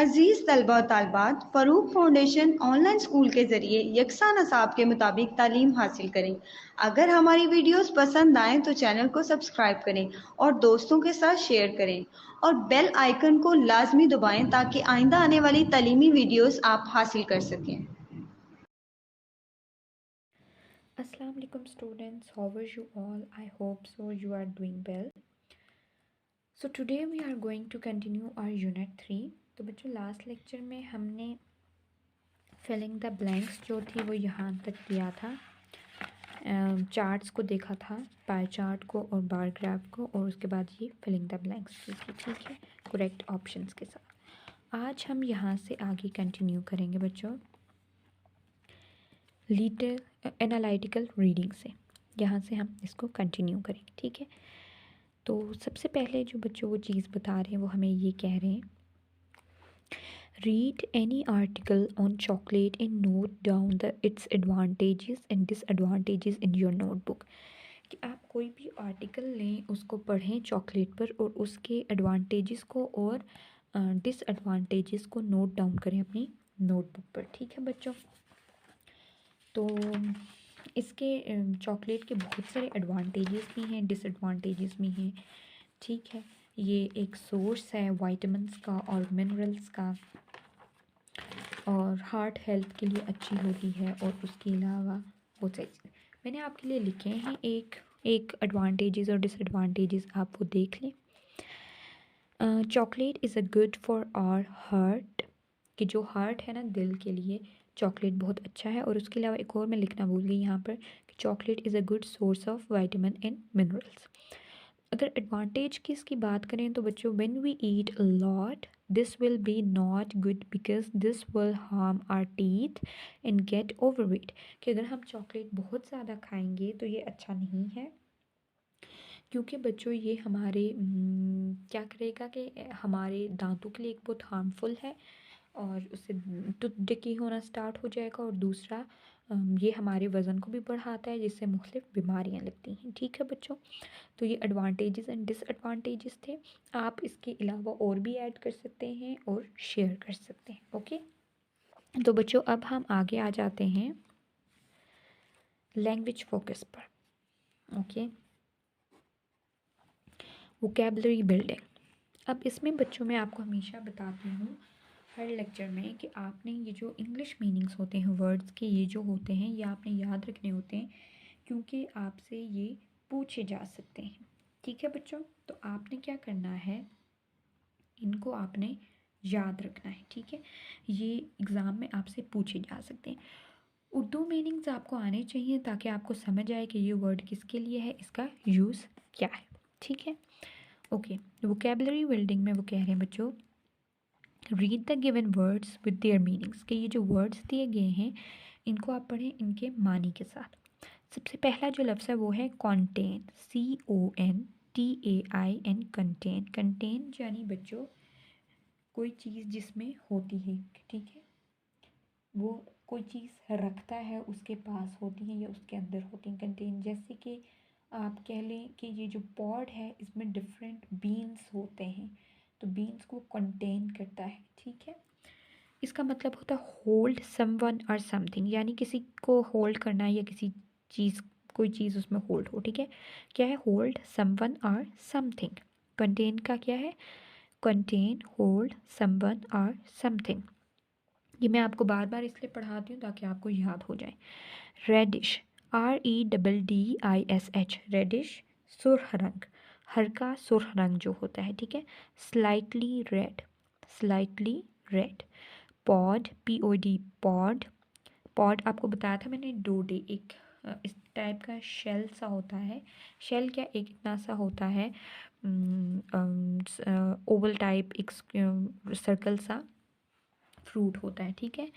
अजीज़ तलबा और तालबात, Farooq foundation online school के ज़रिए यकसा नसाब के मुताबिक तालीम हासिल करें। अगर हमारी वीडियोस पसंद आएँ तो चैनल को सब्सक्राइब करें और दोस्तों के साथ शेयर करें और बेल आइकन को लाजमी दबाएं ताकि आइंदा आने वाली तालीमी वीडियोस आप हासिल कर सकें। Assalamu alaikum students, how are you all? I hope so you are doing well. So today we are going to continue our unit 3. तो बच्चों लास्ट लेक्चर में हमने फिलिंग द ब्लैंक्स जो थी वो यहाँ तक दिया था, चार्ट्स को देखा था, पाई चार्ट को और बार ग्राफ को, और उसके बाद ये फिलिंग द ब्लैंक्स की थी, ठीक है, करेक्ट ऑप्शंस के साथ। आज हम यहाँ से आगे कंटिन्यू करेंगे बच्चों लीटर एनालिटिकल रीडिंग से। यहाँ से हम इसको कंटिन्यू करेंगे, ठीक है। तो सबसे पहले जो बच्चों वो चीज़ बता रहे हैं वो हमें ये कह रहे हैं, read any article on chocolate and note down the its advantages and disadvantages in your notebook. कि आप कोई भी आर्टिकल लें, उसको पढ़ें चॉकलेट पर और उसके एडवांटेजेस को और डिसएडवांटेजेस को नोट डाउन करें अपनी नोटबुक पर, ठीक है बच्चों। तो इसके चॉकलेट के बहुत सारे एडवांटेजेस भी हैं, डिसएडवांटेजेस भी हैं, ठीक है। ये एक सोर्स है विटामिन्स का और मिनरल्स का, और हार्ट हेल्थ के लिए अच्छी होती है, और उसके अलावा बहुत सारी चीज़ें मैंने आपके लिए लिखे हैं, एक एक एडवांटेजेस और डिसएडवांटेजेस आप वो देख लें। Chocolate is a good for our heart, कि जो हार्ट है ना, दिल के लिए चॉकलेट बहुत अच्छा है। और उसके अलावा एक और मैं लिखना भूल गई यहाँ पर कि chocolate is a good source of vitamin and minerals. अगर एडवांटेज की इसकी बात करें तो बच्चों, when we eat a lot this will be not good because this will harm our teeth and get overweight. कि अगर हम चॉकलेट बहुत ज़्यादा खाएंगे तो ये अच्छा नहीं है, क्योंकि बच्चों ये हमारे क्या करेगा कि हमारे दांतों के लिए एक बहुत हार्मफुल है, और उससे टूथ डिकी होना स्टार्ट हो जाएगा, और दूसरा ये हमारे वज़न को भी बढ़ाता है, जिससे मुख्तलिफ बीमारियां लगती हैं, ठीक है बच्चों। तो ये एडवांटेजेस एंड डिसएडवांटेजेस थे। आप इसके अलावा और भी ऐड कर सकते हैं और शेयर कर सकते हैं, ओके। तो बच्चों अब हम आगे आ जाते हैं लैंग्वेज फोकस पर, ओके। Vocabulary building. अब इसमें बच्चों मैं आपको हमेशा बताती हूँ हर लेक्चर में कि आपने ये जो इंग्लिश मीनिंग्स होते हैं वर्ड्स के, ये जो होते हैं ये आपने याद रखने होते हैं, क्योंकि आपसे ये पूछे जा सकते हैं, ठीक है बच्चों। तो आपने क्या करना है, इनको आपने याद रखना है, ठीक है। ये एग्ज़ाम में आपसे पूछे जा सकते हैं। उर्दू मीनिंग्स आपको आने चाहिए ताकि आपको समझ आए कि ये वर्ड किसके लिए है, इसका यूज़ क्या है, ठीक है। ओके, वोकैबुलरी बिल्डिंग में वो कह रहे हैं बच्चों, read the given words with their meanings, कि ये जो वर्ड्स दिए गए हैं इनको आप पढ़ें इनके मानी के साथ। सबसे पहला जो लफ्ज़ है वो है कॉन्टेन, CONTAIN, कंटेन। कंटेन यानी बच्चों कोई चीज़ जिसमें होती है, ठीक है, वो कोई चीज़ रखता है, उसके पास होती है या उसके अंदर होती है, कंटेन। जैसे कि आप कह लें कि ये जो पॉड है इसमें डिफरेंट बीन्स होते हैं, तो बीन्स को कंटेन करता है, ठीक है। इसका मतलब होता है होल्ड समवन और समथिंग, यानी किसी को होल्ड करना या किसी चीज़, कोई चीज़ उसमें होल्ड हो, ठीक है। क्या है, होल्ड समवन और समथिंग। कंटेन का क्या है, कंटेन, होल्ड, समवन और समथिंग। ये मैं आपको बार बार इसलिए पढ़ाती हूँ ताकि आपको याद हो जाए। रेडिश, REDDISH, रेडिश, सुर्ख रंग, हल्का सुर्ख रंग जो होता है, ठीक है। Slightly red, slightly red. Pod, POD, pod. Pod आपको बताया था मैंने, डोडे, एक इस टाइप का शेल सा होता है। शेल क्या, एक इतना सा होता है, ओवल टाइप, एक सर्कल सा फ्रूट होता है, ठीक है।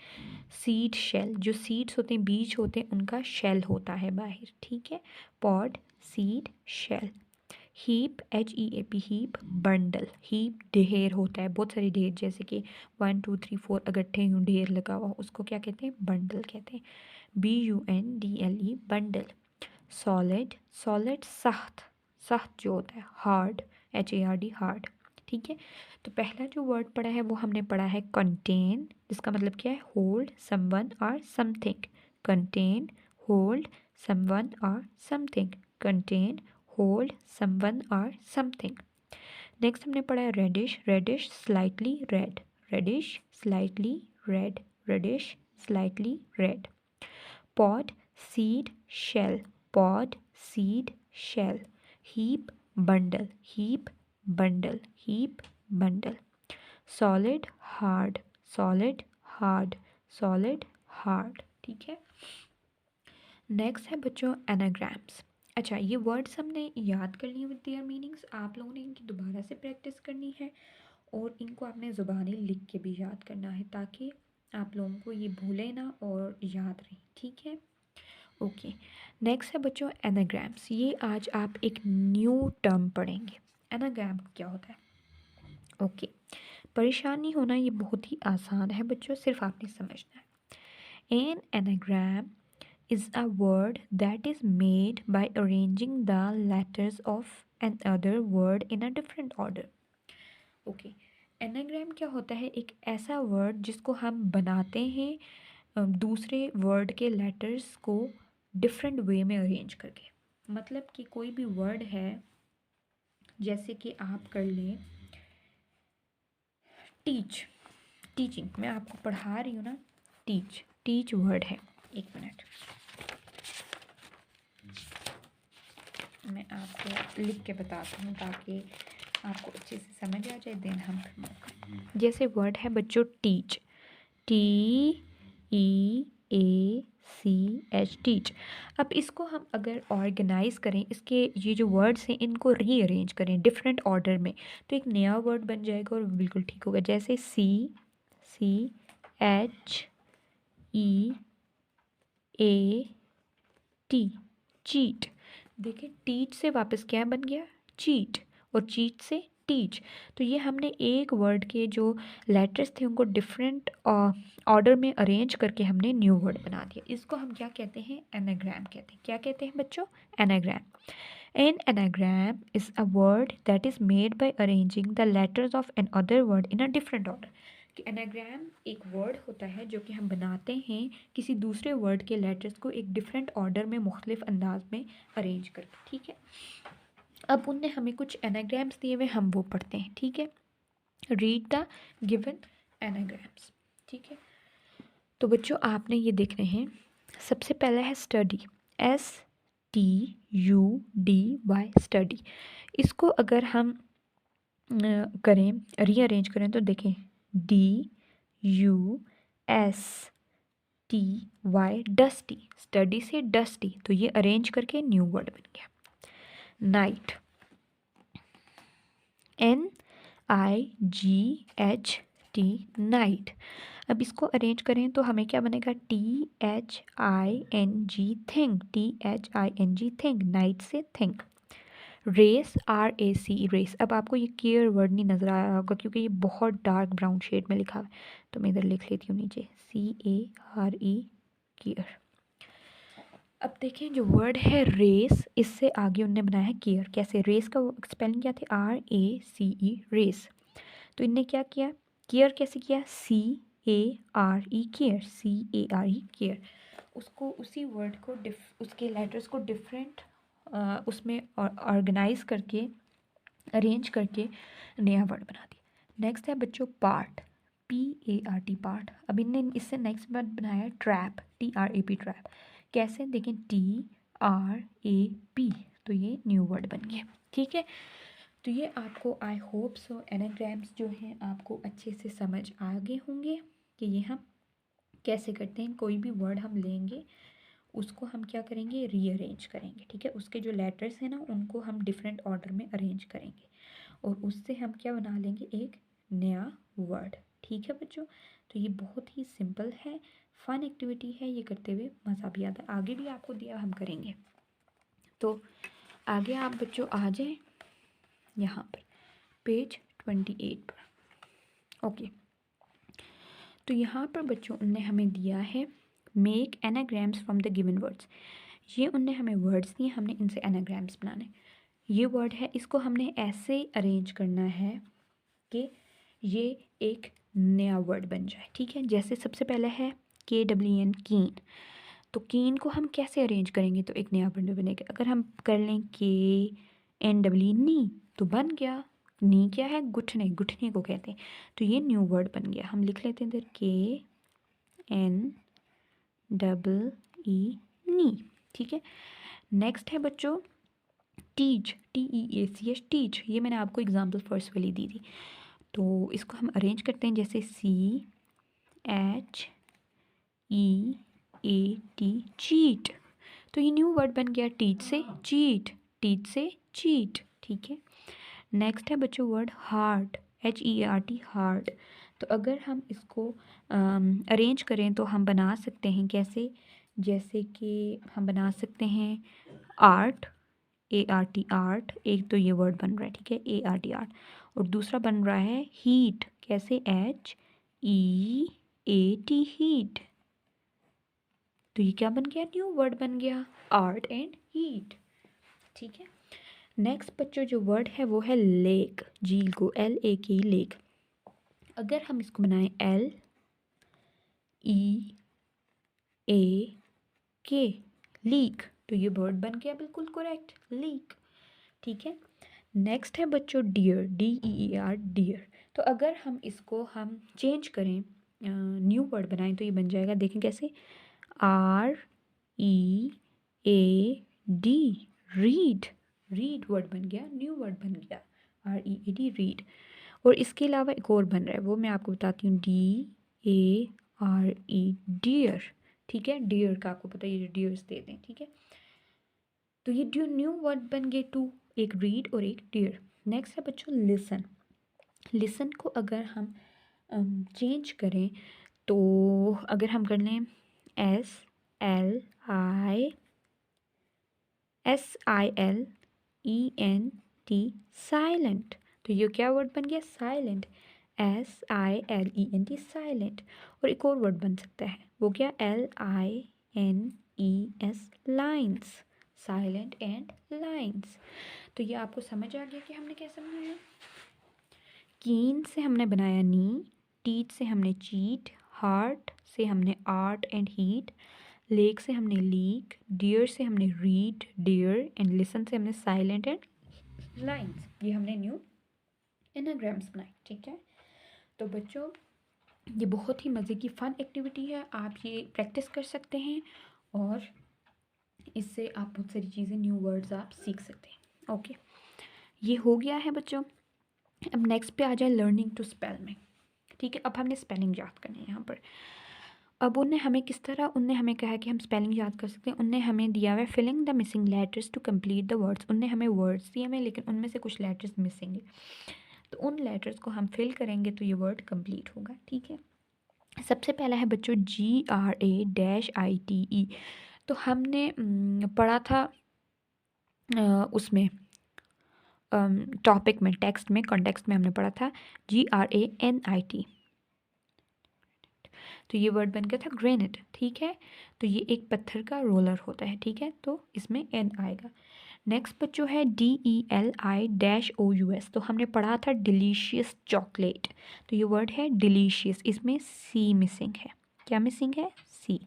सीड शेल, जो सीड्स होते हैं, बीज होते हैं, उनका शेल होता है बाहर, ठीक है। Pod, seed, shell. Heap, HEAP, heap, bundle. Heap ढेर होता है, बहुत सारे ढेर, जैसे कि 1 2 3 4 इकट्ठे यूँ ढेर लगा हुआ, उसको क्या कहते हैं, बंडल कहते हैं। BUNDLE, bundle. सॉलिड, सॉलिड सख्त, सख्त जो होता है। Hard, HARD, hard. ठीक है। तो पहला जो वर्ड पढ़ा है वो हमने पढ़ा है कंटेन, जिसका मतलब क्या है, होल्ड समवन और समथिंग। कंटेन, होल्ड समवन और समथिंग। कंटेन, होल्ड समवन और समथिंग। नेक्स्ट हमने पढ़ा है reddish, reddish slightly red. Reddish slightly red. Reddish slightly red. pod, seed, shell. pod, seed, shell. heap, bundle. heap, bundle. heap, bundle. solid, hard. solid, hard. solid, hard. ठीक है। Next है बच्चों anagrams. अच्छा, ये words हमने याद कर लिए विद देयर मीनिंग्स। आप लोगों ने इनकी दोबारा से प्रैक्टिस करनी है और इनको आपने ज़ुबानी लिख के भी याद करना है, ताकि आप लोगों को ये भूले ना और याद रहे। ठीक है, ओके। नेक्स्ट है बच्चों एनाग्राम्स। ये आज आप एक न्यू टर्म पढ़ेंगे। एनाग्राम क्या होता है? ओके, परेशान नहीं होना, ये बहुत ही आसान है बच्चों, सिर्फ आपने समझना है। An anagram is a word that is made by arranging the letters of another word in a different order. Okay, anagram क्या होता है? एक ऐसा वर्ड जिसको हम बनाते हैं दूसरे वर्ड के लेटर्स को डिफरेंट वे में अरेंज करके। मतलब कि कोई भी वर्ड है, जैसे कि आप कर लें टीच, टीचिंग, मैं आपको पढ़ा रही हूँ ना, टीच, टीच वर्ड है। एक मिनट, मैं आपको लिख के बताती हूँ ताकि आपको अच्छे से समझ आ जाए, देन हम फिर जैसे वर्ड है बच्चों टीच, TEACH, टीच। अब इसको हम अगर ऑर्गेनाइज करें, इसके ये जो वर्ड्स हैं इनको रीअरेंज करें डिफरेंट ऑर्डर में, तो एक नया वर्ड बन जाएगा और बिल्कुल ठीक होगा। जैसे CHEAT, चीट। देखिए, टीच से वापस क्या बन गया? चीट। और चीट से टीच। तो ये हमने एक वर्ड के जो लेटर्स थे उनको डिफरेंट ऑर्डर में अरेंज करके हमने न्यू वर्ड बना दिया। इसको हम क्या कहते हैं? एनाग्राम कहते हैं। क्या कहते हैं बच्चों? Anagram. An anagram is a word that is made by arranging the letters of another word in a different order. कि एनाग्राम एक वर्ड होता है जो कि हम बनाते हैं किसी दूसरे वर्ड के लेटर्स को एक डिफरेंट ऑर्डर में मुख्तलिफ अंदाज में अरेंज करके। ठीक है, अब उनने हमें कुछ एनाग्राम्स दिए हुए, हम वो पढ़ते हैं। ठीक है, रीड द गिवन एनाग्राम्स। ठीक है, तो बच्चों आपने ये देखने हैं। सबसे पहला है स्टडी, STUDY, स्टडी। इसको अगर हम करें, रीअरेंज करें, तो देखें DUSTY, डस्टी। स्टडी से डस्टी, तो ये अरेंज करके न्यू वर्ड बन गया। Night, NIGHT, night. अब इसको अरेंज करें तो हमें क्या बनेगा? THING, THING, थिंग, नाइट से थिंक। Race, RAC, race. अब आपको ये केयर वर्ड नहीं नज़र आ रहा होगा क्योंकि ये बहुत डार्क ब्राउन शेड में लिखा हुआ है, तो मैं इधर लिख लेती हूँ नीचे, CARE, केयर। अब देखें जो वर्ड है रेस, इससे आगे उनने बनाया है केयर। कैसे? रेस का स्पेलिंग क्या थे? RACE, race. तो इनने क्या किया? केयर कैसे किया? CARE, care, CARE, care. उसको, उसी वर्ड को उसके लेटर्स को डिफरेंट उसमें ऑर्गेनाइज करके, अरेंज करके नया वर्ड बना दिया। नेक्स्ट है बच्चों पार्ट, PART, पार्ट। अब इनने इससे नेक्स्ट वर्ड बनाया ट्रैप, TRAP, ट्रैप। कैसे? देखें, TRAP, तो ये न्यू वर्ड बन गया। ठीक है, तो ये आपको, आई होप सो, एनाग्राम्स जो हैं आपको अच्छे से समझ आ गए होंगे कि ये हम कैसे करते हैं। कोई भी वर्ड हम लेंगे उसको हम क्या करेंगे? रीअरेंज करेंगे। ठीक है, उसके जो लेटर्स हैं ना उनको हम डिफरेंट ऑर्डर में अरेंज करेंगे और उससे हम क्या बना लेंगे? एक नया वर्ड। ठीक है बच्चों, तो ये बहुत ही सिंपल है, फन एक्टिविटी है, ये करते हुए मज़ा भी आता है। आगे भी आपको दिया हम करेंगे, तो आगे आप बच्चों आ जाएं यहाँ पर पेज 28 पर। ओके, तो यहाँ पर बच्चों उनने हमें दिया है make anagrams from the given words. ये उनने हमें वर्ड्स दिए, हमने इनसे एनाग्राम्स बनाने। ये वर्ड है, इसको हमने ऐसे अरेंज करना है कि ये एक नया वर्ड बन जाए। ठीक है, जैसे सबसे पहला है KWN कीन। तो कीन को हम कैसे अरेंज करेंगे तो एक नया वर्ड बनेगा। अगर हम कर लें KNW नी तो बन गया। नी क्या है? घुटने, घुटने को कहते हैं। तो ये न्यू वर्ड बन गया। हम लिख लेते हैं इधर KNEE नी। ठीक है, नेक्स्ट है बच्चों टीच, TEACH टीच। ये मैंने आपको एग्जाम्पल फर्स्ट वाली दी थी। तो इसको हम अरेंज करते हैं जैसे CHEAT चीट। तो ये न्यू वर्ड बन गया टीच से चीट, टीच से चीट। ठीक है, नेक्स्ट है बच्चों वर्ड हार्ट, HEART हार्ट। तो अगर हम इसको अरेंज करें तो हम बना सकते हैं कैसे, जैसे कि हम बना सकते हैं आर्ट, ART आर्ट, एक तो ये वर्ड बन रहा है। ठीक है, ART आर्ट। और दूसरा बन रहा है हीट, कैसे HEAT हीट। तो ये क्या बन गया? न्यू वर्ड बन गया आर्ट एंड हीट। ठीक है, नेक्स्ट बच्चों जो वर्ड है वो है लेक, झील को, LAK लेक। अगर हम इसको बनाएं LEAK लीक, तो ये वर्ड बन गया बिल्कुल करेक्ट लीक। ठीक है, नेक्स्ट है बच्चों डियर, DEER डियर। तो अगर हम इसको हम चेंज करें, न्यू वर्ड बनाएं तो ये बन जाएगा, देखें कैसे, READ रीड। रीड वर्ड बन गया, न्यू वर्ड बन गया READ रीड। और इसके अलावा एक और बन रहा है, वो मैं आपको बताती हूँ, DARE डियर। ठीक है, डियर का आपको पता है, ये डियर्स दे दें। ठीक है, तो ये जो न्यू वर्ड बन गए टू, एक रीड और एक डियर। नेक्स्ट है बच्चों लिसन। लिसन को अगर हम चेंज करें तो अगर हम कर लें SILENT साइलेंट। तो ये क्या वर्ड बन गया? Silent, SILENT silent. और एक और वर्ड बन सकता है, वो क्या? LINES lines, silent and lines. तो ये आपको समझ आ गया कि हमने कैसे बनाया। कीन से हमने बनाया नी, टीच से हमने चीट, हार्ट से हमने आर्ट एंड हीट, लेक से हमने लीक, डियर से हमने रीड डियर, एंड लिसन से हमने साइलेंट एंड लाइन्स। ये हमने न्यू एनाग्राम्स बनाए। ठीक है, तो बच्चों ये बहुत ही मज़े की फ़न एक्टिविटी है, आप ये प्रैक्टिस कर सकते हैं और इससे आप बहुत सारी चीज़ें, न्यू वर्ड्स आप सीख सकते हैं। ओके, ये हो गया है बच्चों। अब नेक्स्ट पे आ जाए लर्निंग टू स्पेल में। ठीक है, अब हमने स्पेलिंग याद करनी है यहाँ पर। अब उनने हमें किस तरह, उनने हमें कहा कि हम स्पेलिंग याद कर सकते हैं। उनने हमें दिया हुआ है filling the missing letters to complete the words. उनने हमें वर्ड्स दिए हुए लेकिन उनमें से कुछ लेटर्स मिसिंग है, तो उन लेटर्स को हम फिल करेंगे तो ये वर्ड कंप्लीट होगा। ठीक है, सबसे पहला है बच्चों GRAITE। तो हमने पढ़ा था उसमें टॉपिक में, टेक्स्ट में, कॉन्टेक्स्ट में हमने पढ़ा था GRANIT। तो ये वर्ड बन गया था ग्रेनेट। ठीक है, तो ये एक पत्थर का रोलर होता है। ठीक है, तो इसमें N आएगा। नेक्स्ट बच्चों है DELIOUS। तो हमने पढ़ा था डिलीशियस चॉकलेट। तो ये वर्ड है डिलीशियस, इसमें C मिसिंग है। क्या मिसिंग है? C।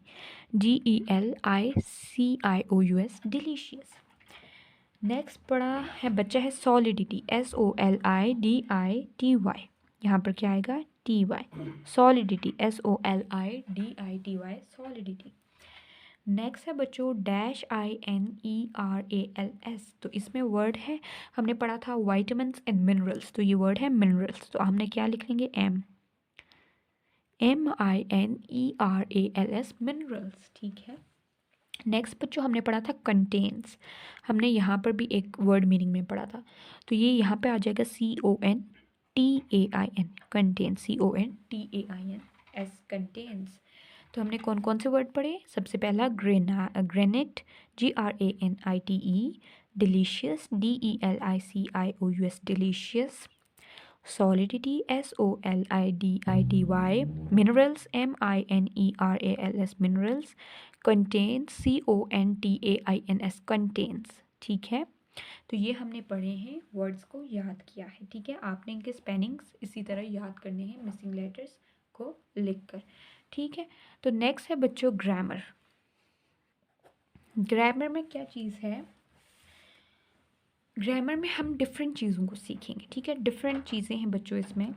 DELICIOUS delicious. नेक्स्ट पढ़ा है बच्चा है सॉलिडिटी, SOLIDITY। यहाँ पर क्या आएगा? TY, solidity, SOLIDITY solidity. Next है बच्चों -INERALS। तो इसमें वर्ड है, हमने पढ़ा था वाइटामिन्स एंड मिनरल्स। तो ये वर्ड है मिनरल्स, तो हमने क्या लिख लेंगे? MINERALS minerals. ठीक है, नेक्स्ट बच्चों हमने पढ़ा था कंटेन्स। हमने यहाँ पर भी एक वर्ड मीनिंग में पढ़ा था, तो ये यहाँ पे आ जाएगा CONTAIN कंटेन, CONTAINS कंटेन्स। तो हमने कौन कौन से वर्ड पढ़े? सबसे पहला granite, GRANITE, delicious, DELICIOUS delicious, solidity, SOLIDITY, minerals, MINERALS minerals, contains, CONTAINS contains. ठीक है, तो ये हमने पढ़े हैं, वर्ड्स को याद किया है, ठीक है। आपने इनके स्पेलिंग्स इसी तरह याद करने हैं मिसिंग लेटर्स को लिखकर, ठीक है। तो नेक्स्ट है बच्चों ग्रामर। ग्रामर में क्या चीज़ है, ग्रामर में हम डिफरेंट चीज़ों को सीखेंगे, ठीक है। डिफरेंट चीज़ें हैं बच्चों इसमें,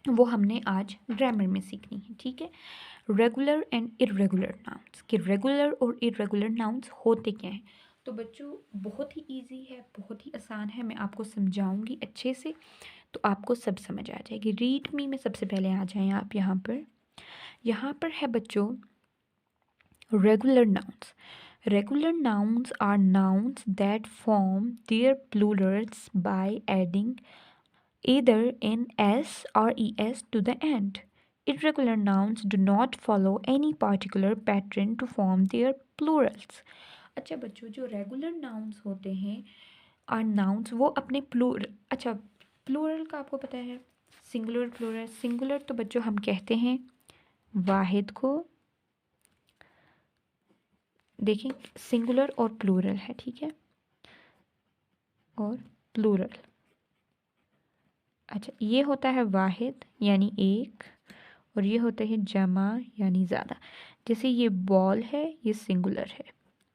वो हमने आज ग्रामर में सीखनी है, ठीक है। रेगुलर एंड इरेगुलर नाउन्स, कि रेगुलर और इरेगुलर नाउन्स होते क्या हैं। तो बच्चों बहुत ही इजी है, बहुत ही आसान है, मैं आपको समझाऊंगी अच्छे से तो आपको सब समझ आ जाएगी। रीड मी में सबसे पहले आ जाएं आप यहाँ पर है बच्चों regular nouns. Regular nouns are nouns that form their plurals by adding either an s or es to the end. Irregular nouns do not follow any particular pattern to form their plurals. अच्छा बच्चों, जो regular nouns होते हैं are nouns, वो अपने अच्छा plural का आपको पता है, सिंगुलर प्लूरल। सिंगुलर तो बच्चों हम कहते हैं वाहिद को, देखें सिंगुलर और प्लूरल है, ठीक है, और प्लूरल। अच्छा ये होता है वाहिद यानी एक, और ये होता है जमा यानी ज़्यादा। जैसे ये बॉल है, ये सिंगुलर है,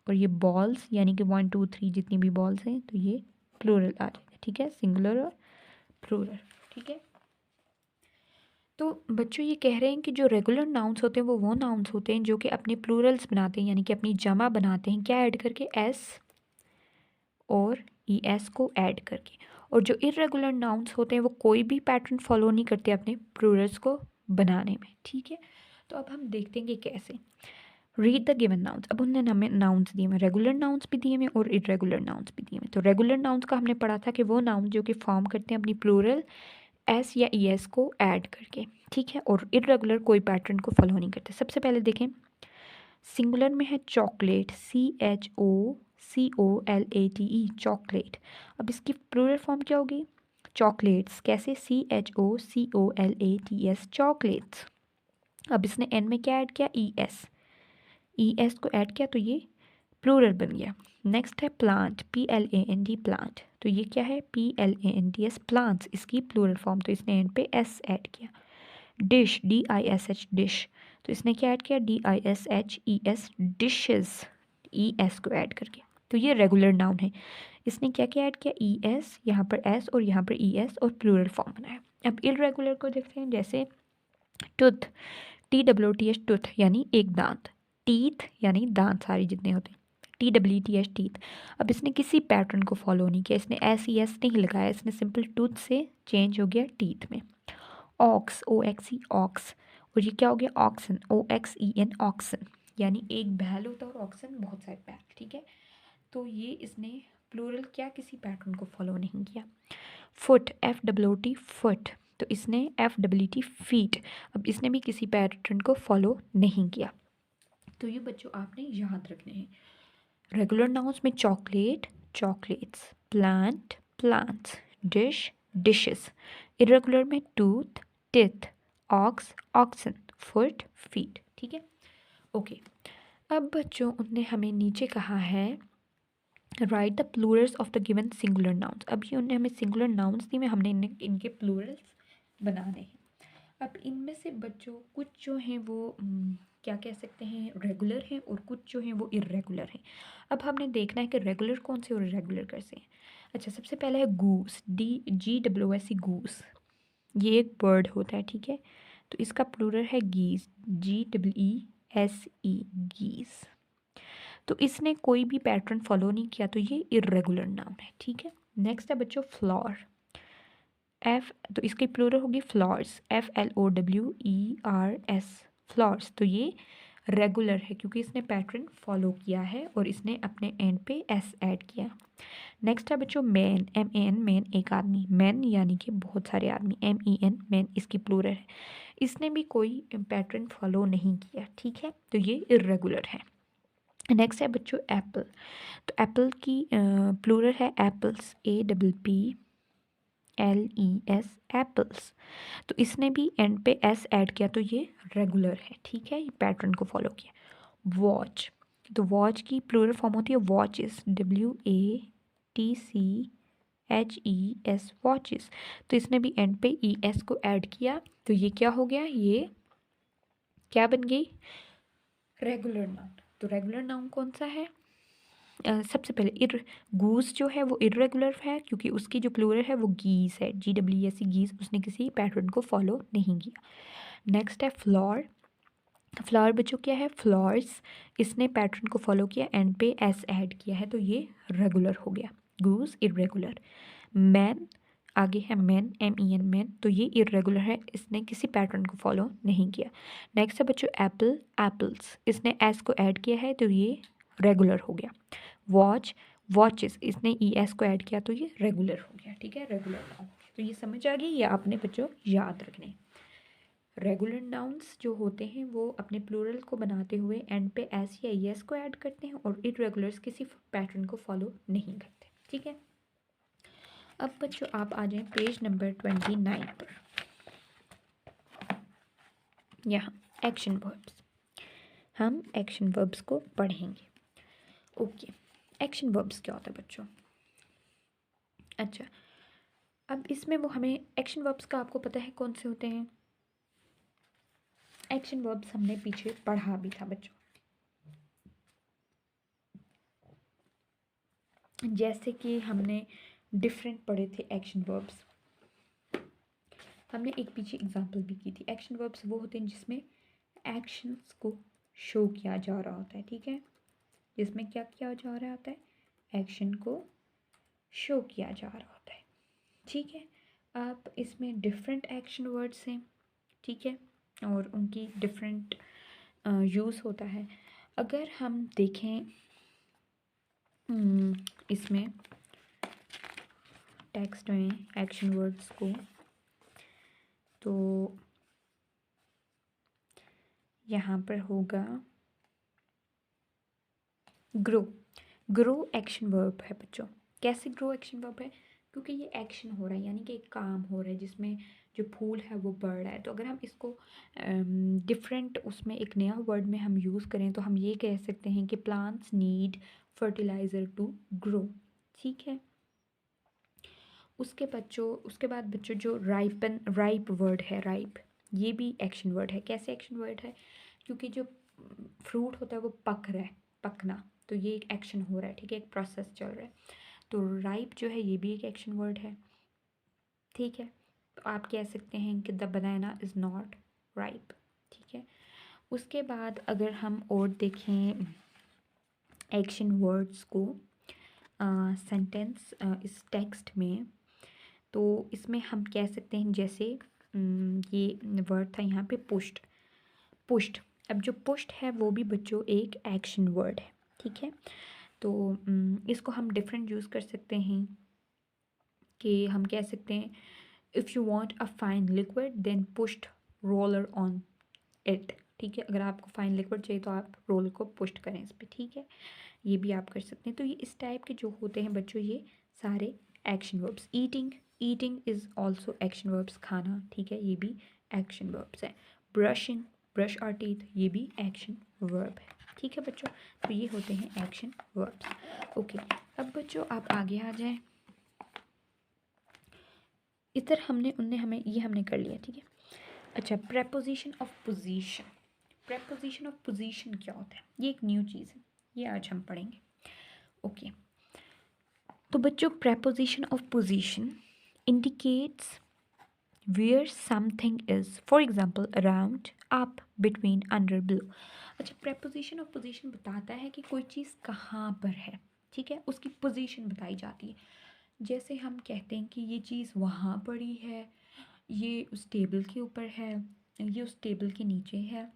और ये बॉल्स यानी कि 1 2 3 जितनी भी बॉल्स हैं तो ये प्लूरल आ जाएगा, ठीक है, सिंगुलर और प्लूरल, ठीक है। तो बच्चों ये कह रहे हैं कि जो रेगुलर नाउन्स होते हैं वो नाउन्स होते हैं जो कि अपने प्लूरल्स बनाते हैं, यानी कि अपनी जमा बनाते हैं, क्या ऐड करके, एस और ई एस को ऐड करके। और जो इरेगुलर नाउन्स होते हैं वो कोई भी पैटर्न फॉलो नहीं करते अपने प्लूरल्स को बनाने में, ठीक है। तो अब हम देखते हैं कि कैसे। रीड द गिवन नाउन्स, अब उन्होंने हमें नाउन्स दिए हुए, रेगुलर नाउन्स भी दिए हुए और इरेगुलर नाउन्स भी दिए हुए। तो रेगुलर नाउन्स का हमने पढ़ा था कि वो नाउन जो कि फॉर्म करते हैं अपनी प्लूरल एस या ई एस को ऐड करके, ठीक है, और इरेगुलर कोई पैटर्न को फॉलो नहीं करते। सबसे पहले देखें, सिंगुलर में है चॉकलेट, CHOCOLATE, चॉकलेट। अब इसकी प्लूरल फॉर्म क्या होगी, चॉकलेट्स। कैसे, CHOCOLATS, चॉकलेट्स। अब इसने एन में क्या ऐड किया, ES को ऐड किया तो ये प्लूरल बन गया। नेक्स्ट है प्लांट, PLANT, प्लांट। तो ये क्या है, PLANTS, प्लांट्स। इसकी प्लूरल फॉर्म, तो इसने एंड पे S ऐड किया। Dish, DISH, dish. तो इसने क्या ऐड किया, DISHES, डिशेस, ES को ऐड करके। तो ये रेगुलर नाउन है, इसने क्या क्या ऐड किया, ES, यहाँ पर S और यहाँ पर ES, और प्लूरल फॉर्म बनाया। अब इरेगुलर को देखते हैं, जैसे टूथ, TWTH, टूथ यानी एक दांत, टीथ यानी दांत सारे जितने होते हैं, TWTH, टीथ। अब इसने किसी पैटर्न को फॉलो नहीं किया, इसने SES नहीं लगाया, इसने सिंपल टूथ से चेंज हो गया टीथ में। Ox, OXE, ox. और ये क्या हो गया, ऑक्सन, OXEN, ऑक्सन, यानी एक बैल होता है और ऑक्सन बहुत सारे बैल, ठीक है। तो ये इसने प्लूरल क्या, किसी पैटर्न को फॉलो नहीं किया। Foot, FWT, foot. तो इसने FWT, फीट। अब इसने भी किसी पैटर्न को फॉलो नहीं किया। तो ये बच्चों आपने याद रखने हैं। रेगुलर नाउन्स में chocolate, chocolates, plant, plants, dish, dishes. Irregular में tooth, teeth, ox, oxen, foot, feet, ठीक है, ओके। अब बच्चों उनने हमें नीचे कहा है right the Plurals of the given singular nouns. अब ये उन्होंने हमें सिंगुलर नाउन्स दी, में हमने इनके प्लूरल्स बनाने हैं। अब इनमें से बच्चों कुछ जो हैं वो क्या कह सकते हैं, रेगुलर हैं, और कुछ जो हैं वो इरेगुलर हैं। अब हमने देखना है कि रेगुलर कौन से और इरेगुलर कैसे हैं। अच्छा सबसे पहले है गूस, GWSE, गूस। ये एक बर्ड होता है, ठीक है। तो इसका प्लूरल है गीस, GEESE, गीस। तो इसने कोई भी पैटर्न फॉलो नहीं किया, तो ये इरेगुलर नाउन है, ठीक है। नेक्स्ट है बच्चों फ्लावर, तो इसकी प्लूरल होगी फ्लावर्स, FLOWERS, फ्लावर्स। तो ये रेगुलर है क्योंकि इसने पैटर्न फॉलो किया है और इसने अपने एंड पे S ऐड किया। नेक्स्ट है बच्चों मैन, MAN, मैन एक आदमी, मैन यानी कि बहुत सारे आदमी, MEN, मैन इसकी प्लूरल है, इसने भी कोई पैटर्न फॉलो नहीं किया, ठीक है। तो ये इरेगुलर है। नेक्स्ट है बच्चों एप्पल, तो एप्पल की प्लूरल है एप्पल्स, APPLES, एप्पल्स। तो इसने भी एंड पे S ऐड किया, तो ये रेगुलर है, ठीक है, ये पैटर्न को फॉलो किया। वॉच, तो वॉच की प्लूरल फॉर्म होती है वॉचेस, WATCHES, WATCHES, वॉचेस। तो इसने भी एंड पे ES को ऐड किया, तो ये क्या हो गया, ये क्या बन गई, रेगुलर नाउन। तो रेगुलर नाउन कौन सा है, सबसे पहले गूस जो है वो इरेगुलर है, क्योंकि उसकी जो प्लूरल है वो गीस है, GWESE गीस, उसने किसी पैटर्न को फॉलो नहीं किया। नेक्स्ट है फ्लावर। फ्लावर बच्चों क्या है, फ्लावर्स, इसने पैटर्न को फॉलो किया, एंड पे एस ऐड किया है, तो ये रेगुलर हो गया। Goose irregular. मैन, आगे है मैन, MEN मैन, तो ये इरेगुलर है, इसने किसी पैटर्न को फॉलो नहीं किया। नेक्स्ट है बच्चों एप्पल, एप्पल्स, इसने एस को ऐड किया है, तो ये रेगुलर हो गया। वॉच, वॉचेस, इसने ES को ऐड किया, तो ये रेगुलर हो गया। ठीक है, रेगुलर नाउन। तो ये समझ आ गई, ये आपने बच्चों याद रखने। रेगुलर नाउन्स जो होते हैं वो अपने प्लूरल को बनाते हुए एंड पे एस या ES को ऐड करते हैं, और इरेगुलर्स किसी पैटर्न को फॉलो नहीं करते। ठीक है, अब बच्चों आप आ जाएं पेज नंबर 29 पर। यहाँ एक्शन वर्ब्स, हम एक्शन वर्ब्स को पढ़ेंगे। ओके, एक्शन वर्ब्स क्या होता है बच्चों। अच्छा, अब इसमें वो हमें एक्शन वर्ब्स का आपको पता है कौन से होते हैं, एक्शन वर्ब्स हमने पीछे पढ़ा भी था बच्चों। जैसे कि हमने डिफरेंट पढ़े थे एक्शन वर्ब्स, हमने एक पीछे एग्जांपल भी की थी। एक्शन वर्ब्स वो होते हैं जिसमें एक्शंस को शो किया जा रहा होता है। ठीक है, जिसमें क्या किया जा रहा होता है, एक्शन को शो किया जा रहा होता है। ठीक है, आप इसमें डिफरेंट एक्शन वर्ड्स हैं। ठीक है, और उनकी डिफरेंट यूज़ होता है। अगर हम देखें इसमें टेक्स्ट में एक्शन वर्ड्स को, तो यहाँ पर होगा ग्रो। ग्रो एक्शन वर्ब है बच्चों। कैसे ग्रो एक्शन वर्ब है, क्योंकि ये एक्शन हो रहा है, यानी कि एक काम हो रहा है जिसमें जो फूल है वो बढ़ रहा है। तो अगर हम इसको डिफरेंट उसमें एक नया वर्ड में हम यूज़ करें, तो हम ये कह सकते हैं कि plants need fertiliser to grow. ठीक है, उसके बाद बच्चों जो राइप वर्ड है, राइप, ये भी एक्शन वर्ड है। कैसे एक्शन वर्ड है, क्योंकि जो फ्रूट होता है वो पक रहा है, पकना, तो ये एक एक्शन हो रहा है। ठीक है, एक प्रोसेस चल रहा है। तो राइप जो है ये भी एक एक्शन वर्ड है। ठीक है, तो आप कह सकते हैं कि the banana is not ripe. ठीक है, उसके बाद अगर हम और देखें एक्शन वर्ड्स को सेंटेंस इस टेक्स्ट में, तो इसमें हम कह सकते हैं, जैसे ये वर्ड था यहाँ पे पुश्ड, पुश्ड। अब जो पुश्ड है वो भी बच्चों एक एक्शन वर्ड है। ठीक है, तो इसको हम डिफरेंट यूज़ कर सकते हैं, कि हम कह सकते हैं if you want a fine liquid then pushed roller on it. ठीक है, अगर आपको फाइन लिक्विड चाहिए तो आप रोलर को पुश्ड करें इस पर। ठीक है, ये भी आप कर सकते हैं। तो ये इस टाइप के जो होते हैं बच्चों, ये सारे action verbs. Eating, eating is also action verbs, खाना। ठीक है, ये भी एक्शन वर्ब्स है। ब्रशिंग, ब्रश आवर टीथ, ये भी एक्शन वर्ब है। ठीक है बच्चों, तो ये होते हैं एक्शन वर्ब्स। ओके, अब बच्चों आप आगे आ जाएं। इधर हमने कर लिया। ठीक है, अच्छा, preposition of position. Preposition of position क्या होता है, ये एक न्यू चीज़ है, ये आज हम पढ़ेंगे। ओके, तो बच्चों preposition of position indicates where something is, for example around, up, between, under, below. अच्छा, प्रेपोजिशन ऑफ पोजीशन बताता है कि कोई चीज़ कहाँ पर है। ठीक है, उसकी पोजीशन बताई जाती है। जैसे हम कहते हैं कि ये चीज़ वहाँ पड़ी है, ये उस टेबल के ऊपर है, ये उस टेबल के नीचे है,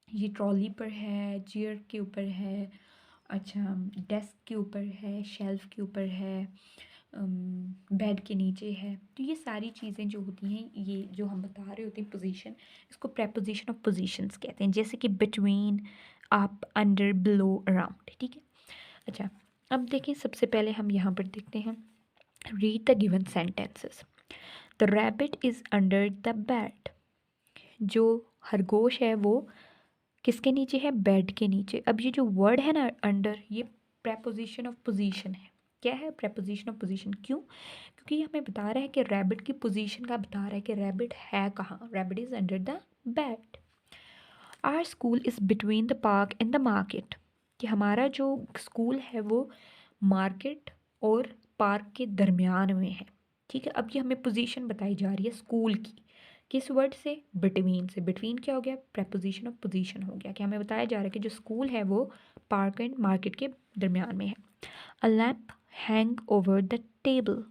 ये ट्रॉली पर है, चेयर के ऊपर है, अच्छा डेस्क के ऊपर है, शेल्फ के ऊपर है, बेड के नीचे है। तो ये सारी चीज़ें जो होती हैं, ये जो हम बता रहे होते हैं पोजीशन, इसको प्रेपोजिशन ऑफ पोजीशंस कहते हैं। जैसे कि between, up, under, below, around. ठीक है, अच्छा अब देखें, सबसे पहले हम यहाँ पर देखते हैं, read the given sentences. The rabbit is under the bed. जो खरगोश है वो किसके नीचे है, बेड के नीचे। अब ये जो वर्ड है ना अंडर, ये प्रेपोजिशन ऑफ पोजीशन है। क्या है? Preposition of position. क्यों? क्योंकि ये हमें बता रहा है कि रैबिट की पोजीशन का बता रहा है कि रैबिट है कहाँ। Rabbit is under the bed. Our school is between the park and the market. कि हमारा जो स्कूल है वो मार्केट और पार्क के दरमियान में है। ठीक है, अब ये हमें पोजीशन बताई जा रही है स्कूल की। किस वर्ड से? बिटवीन से। बिटवीन क्या हो गया? प्रेपोजिशन ऑफ पोजीशन हो गया। कि हमें बताया जा रहा है कि जो स्कूल है वो पार्क एंड मार्केट के दरमियान में है। अ lamp hang over the table.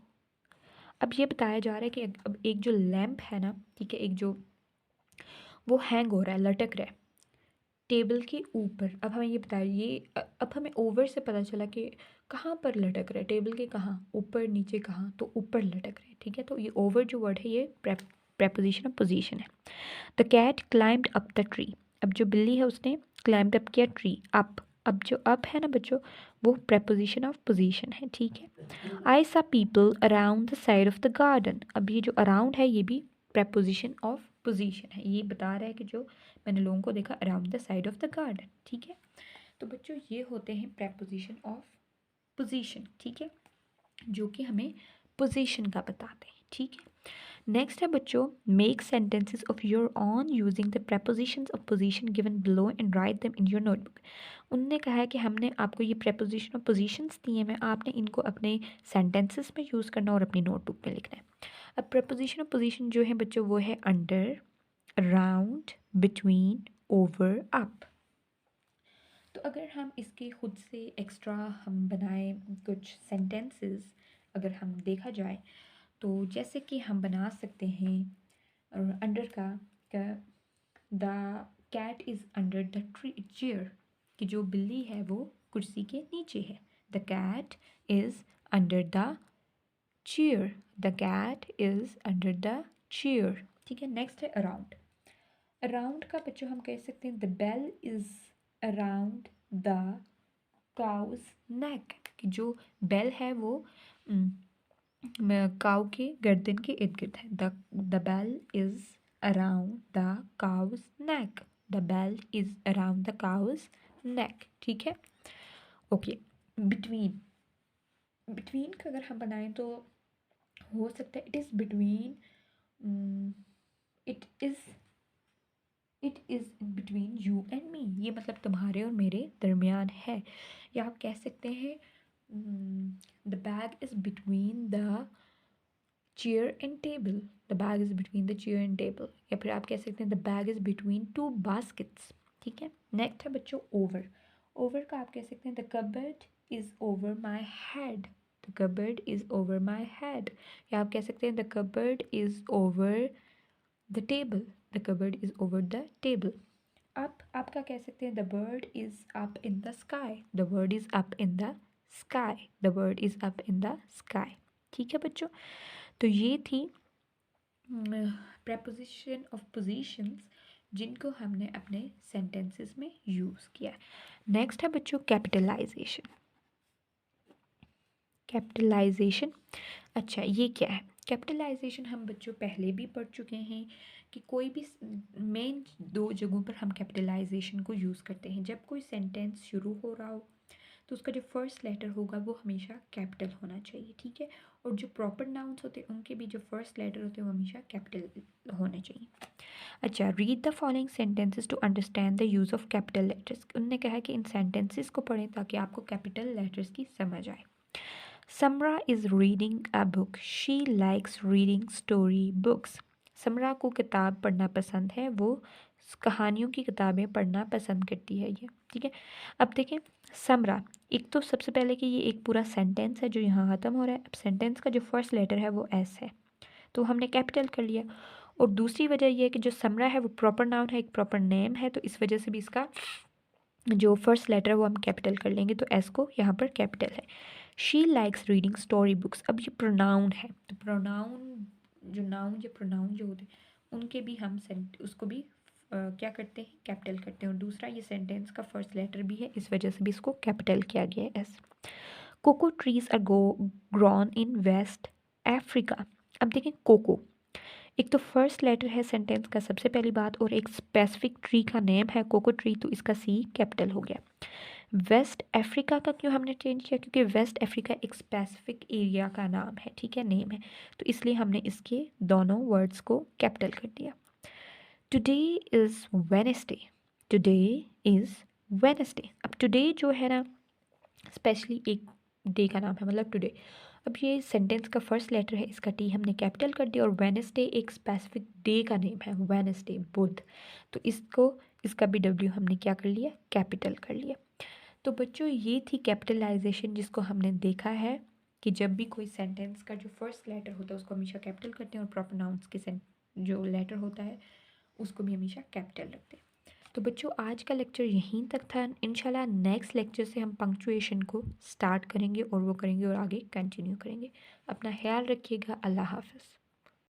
अब ये बताया जा रहा है कि अब एक जो लैम्प है ना, ठीक है, एक जो वो हैंग हो रहा है, लटक रहा है टेबल के ऊपर। अब हमें ये बताइए, अब हमें ओवर से पता चला कि कहाँ पर लटक रहा है, टेबल के कहाँ, ऊपर नीचे कहाँ, तो ऊपर लटक रहा है। ठीक है, तो ये ओवर जो वर्ड है ये प्रेपोजिशन ऑफ पोजीशन है। The cat climbed up the tree. अब जो बिल्ली है उसने क्लाइम्ड अप किया ट्री, अप। अब जो अप है ना बच्चों, वो प्रेपोजिशन ऑफ पोजीशन है। ठीक है। आई सा people around the side of the garden. अब ये जो अराउंड है ये भी प्रेपोजिशन ऑफ पोजीशन है। ये बता रहा है कि जो मैंने लोगों को देखा around the side of the garden. ठीक है, तो बच्चों ये होते हैं प्रेपोजिशन ऑफ पोजीशन। ठीक है, जो कि हमें पोजीशन का बताते हैं। ठीक है, नेक्स्ट है बच्चों, make sentences of your on using the prepositions of position given below and write them in your notebook. उनने कहा है कि हमने आपको ये प्रेपोजिशन ऑफ पोजीशंस दिए हैं, आपने इनको अपने सेंटेंसेस में यूज़ करना और अपनी नोटबुक में लिखना है। अब प्रेपोजिशन ऑफ पोजीशन जो है बच्चों वो है under, around, between, over, up. तो अगर हम इसके खुद से एक्स्ट्रा हम बनाएं कुछ सेंटेंसेस, अगर हम देखा जाए तो जैसे कि हम बना सकते हैं अंडर का the cat is under the tree chair. कि जो बिल्ली है वो कुर्सी के नीचे है। The cat is under the chair. The cat is under the chair. ठीक है, नेक्स्ट है अराउंड। अराउंड का बच्चों हम कह सकते हैं the bell is around the cow's neck. कि जो बेल है वो काउ के गर्दन के इर्द गिर्द है। The bell is around the cow's neck. The bell is around the cow's neck. ठीक है, ओके। बिटवीन, बिटवीन का अगर हम बनाएं तो हो सकता है it is between, it is between you and me. ये मतलब तुम्हारे और मेरे दरमियान है। या आप कह सकते हैं the bag is between the chair and table. The bag is between the chair and table. या फिर आप कह सकते हैं the bag is between two baskets. ठीक है, नेक्स्ट है बच्चों ओवर। ओवर का आप कह सकते हैं the cupboard is over my head. The cupboard is over my head. या आप कह सकते हैं the cupboard is over the table. The cupboard is over the table. Up, आपका कह सकते हैं the bird is up in the sky. The bird is up in the sky. The bird is up in the sky. ठीक है बच्चों, तो ये थी प्रेपोजिशन ऑफ पोजीशंस जिनको हमने अपने सेंटेंसेस में यूज़ किया। नेक्स्ट है बच्चों कैपिटलाइजेशन। कैपिटलाइजेशन, अच्छा ये क्या है? कैपिटलाइजेशन हम बच्चों पहले भी पढ़ चुके हैं कि कोई भी मेन दो जगहों पर हम कैपिटलाइजेशन को यूज़ करते हैं। जब कोई सेंटेंस शुरू हो रहा हो तो उसका जो फर्स्ट लेटर होगा वो हमेशा कैपिटल होना चाहिए। ठीक है, और जो प्रॉपर नाउन्स होते हैं उनके भी जो फर्स्ट लेटर होते हैं वो हमेशा कैपिटल होने चाहिए। अच्छा, read the following sentences to understand the use of capital letters. उन्होंने कहा कि इन सेंटेंसेस को पढ़ें ताकि आपको कैपिटल लेटर्स की समझ आए। Samra is reading a book. She likes reading story books. Samra को किताब पढ़ना पसंद है, वो कहानियों की किताबें पढ़ना पसंद करती है ये। ठीक है, अब देखें समरा, एक तो सबसे पहले कि ये एक पूरा सेंटेंस है जो यहाँ ख़त्म हो रहा है। अब सेंटेंस का जो फर्स्ट लेटर है वो एस है तो हमने कैपिटल कर लिया। और दूसरी वजह यह है कि जो समरा है वो प्रॉपर नाउन है, एक प्रॉपर नेम है, तो इस वजह से भी इसका जो फर्स्ट लेटर है वो हम कैपिटल कर लेंगे, तो एस को यहाँ पर कैपिटल है। She likes reading story books. अब ये प्रोनाउन है, तो प्रोनाउन जो नाउन जो प्रोनाउन जो होते हैं उनके भी हम उसको भी क्या करते हैं, कैपिटल करते हैं। और दूसरा ये सेंटेंस का फर्स्ट लेटर भी है, इस वजह से भी इसको कैपिटल किया गया है S. Cocoa trees are grown in West Africa. अब देखें कोको, एक तो फर्स्ट लेटर है सेंटेंस का सबसे पहली बात, और एक स्पेसिफिक ट्री का नेम है कोको ट्री, तो इसका सी कैपिटल हो गया। वेस्ट अफ्रीका का क्यों हमने चेंज किया, क्योंकि वेस्ट अफ्रीका एक स्पेसिफिक एरिया का नाम है, ठीक है, नेम है, तो इसलिए हमने इसके दोनों वर्ड्स को कैपिटल कर दिया। Today is Wednesday, today is Wednesday. अब टुडे जो है ना स्पेशली एक डे का नाम है, मतलब टुडे। अब ये सेंटेंस का फर्स्ट लेटर है, इसका टी हमने कैपिटल कर दिया, और वेडनेसडे एक स्पेसिफिक डे का नेम है, वेडनेसडे, बुध, तो इसका भी डब्ल्यू हमने क्या कर लिया, कैपिटल कर लिया। तो बच्चों ये थी कैपिटलाइजेशन, जिसको हमने देखा है कि जब भी कोई सेंटेंस का जो फर्स्ट लेटर होता है उसको हमेशा कैपिटल करते हैं, और प्रॉपर नाउन्स के जो लेटर होता है उसको भी हमेशा कैपिटल रखते हैं। तो बच्चों आज का लेक्चर यहीं तक था। इंशाल्लाह नेक्स्ट लेक्चर से हम पंक्चुएशन को स्टार्ट करेंगे और वो करेंगे और आगे कंटिन्यू करेंगे। अपना ख्याल रखिएगा। अल्लाह हाफ़िज़।